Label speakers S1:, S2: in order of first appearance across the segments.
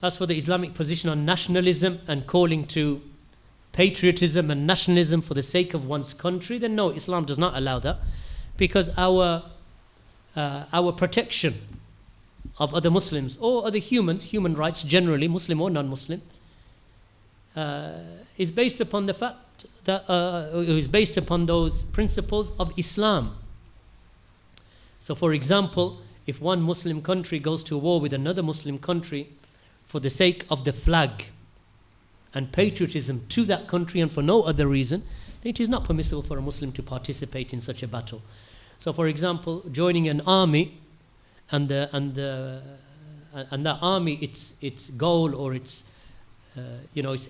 S1: As for the Islamic position on nationalism and calling to patriotism and nationalism for the sake of one's country, then no, Islam does not allow that, because our protection of other Muslims or other humans, human rights generally, Muslim or non-Muslim, is based upon the fact that is based upon those principles of Islam. So, for example, if one Muslim country goes to war with another Muslim country for the sake of the flag and patriotism to that country and for no other reason, then it is not permissible for a Muslim to participate in such a battle. So, for example, joining an army and that army, its goal or its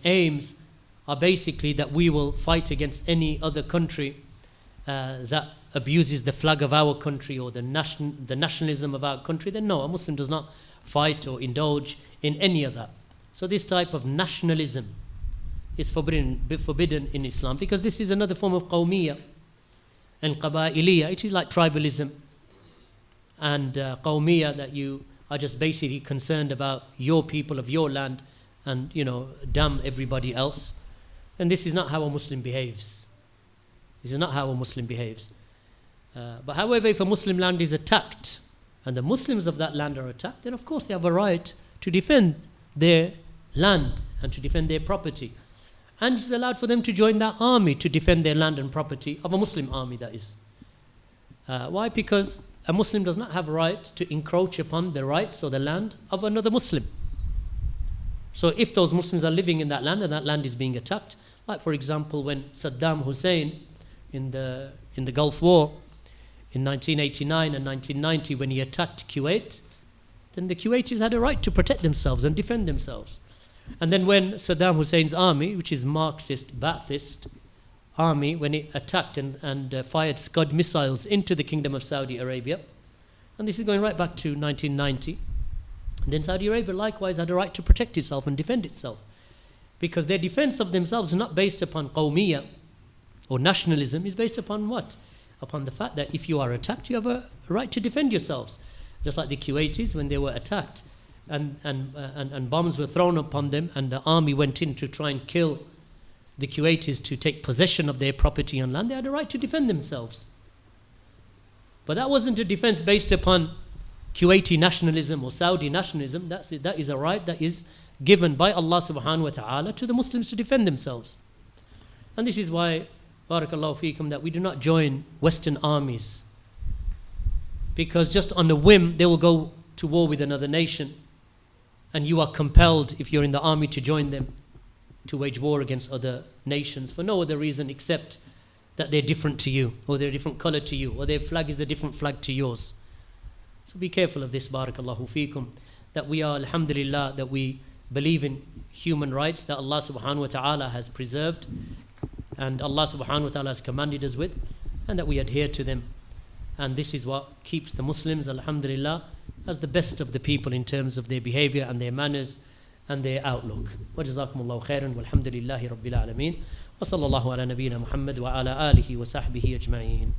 S1: aims are basically that we will fight against any other country that abuses the flag of our country or the nationalism of our country, then no, a Muslim does not fight or indulge in any of that. So this type of nationalism is forbidden in Islam, because this is another form of qawmiyya and qaba'iliyya. It is like tribalism and qawmiyya, that you are just basically concerned about your people of your land and, damn everybody else. And this is not how a Muslim behaves. This is not how a Muslim behaves. But however, if a Muslim land is attacked and the Muslims of that land are attacked, then of course they have a right to defend their land and to defend their property. And it's allowed for them to join that army to defend their land and property, of a Muslim army, that is. Why? Because a Muslim does not have a right to encroach upon the rights or the land of another Muslim. So if those Muslims are living in that land and that land is being attacked, like for example when Saddam Hussein in the Gulf War in 1989 and 1990, when he attacked Kuwait, then the Kuwaitis had a right to protect themselves and defend themselves. And then when Saddam Hussein's army, which is Marxist, Ba'athist army, when it attacked and fired Scud missiles into the Kingdom of Saudi Arabia, and this is going right back to 1990, and then Saudi Arabia likewise had a right to protect itself and defend itself, because their defense of themselves is not based upon qawmiyya or nationalism, is based upon what? Upon the fact that if you are attacked, you have a right to defend yourselves. Just like the Kuwaitis, when they were attacked and bombs were thrown upon them and the army went in to try and kill the Kuwaitis to take possession of their property and land, they had a right to defend themselves. But that wasn't a defense based upon Kuwaiti nationalism or Saudi nationalism. That is a right that is given by Allah subhanahu wa ta'ala to the Muslims to defend themselves. And this is why, barakallahu feekum, that we do not join Western armies, because just on a whim they will go to war with another nation, and you are compelled, if you're in the army, to join them to wage war against other nations for no other reason except that they're different to you, or they're a different color to you, or their flag is a different flag to yours. So be careful of this, barakallahu feekum, that we are, alhamdulillah, that we believe in human rights that Allah subhanahu wa ta'ala has preserved and Allah subhanahu wa ta'ala has commanded us with, and that we adhere to them. And this is what keeps the Muslims, alhamdulillah, as the best of the people in terms of their behavior and their manners and their outlook. Wa jazakumullahu khairan, walhamdulillahi rabbil alameen. Wa sallallahu ala nabiyyina Muhammad wa ala alihi wa sahbihi ajma'een.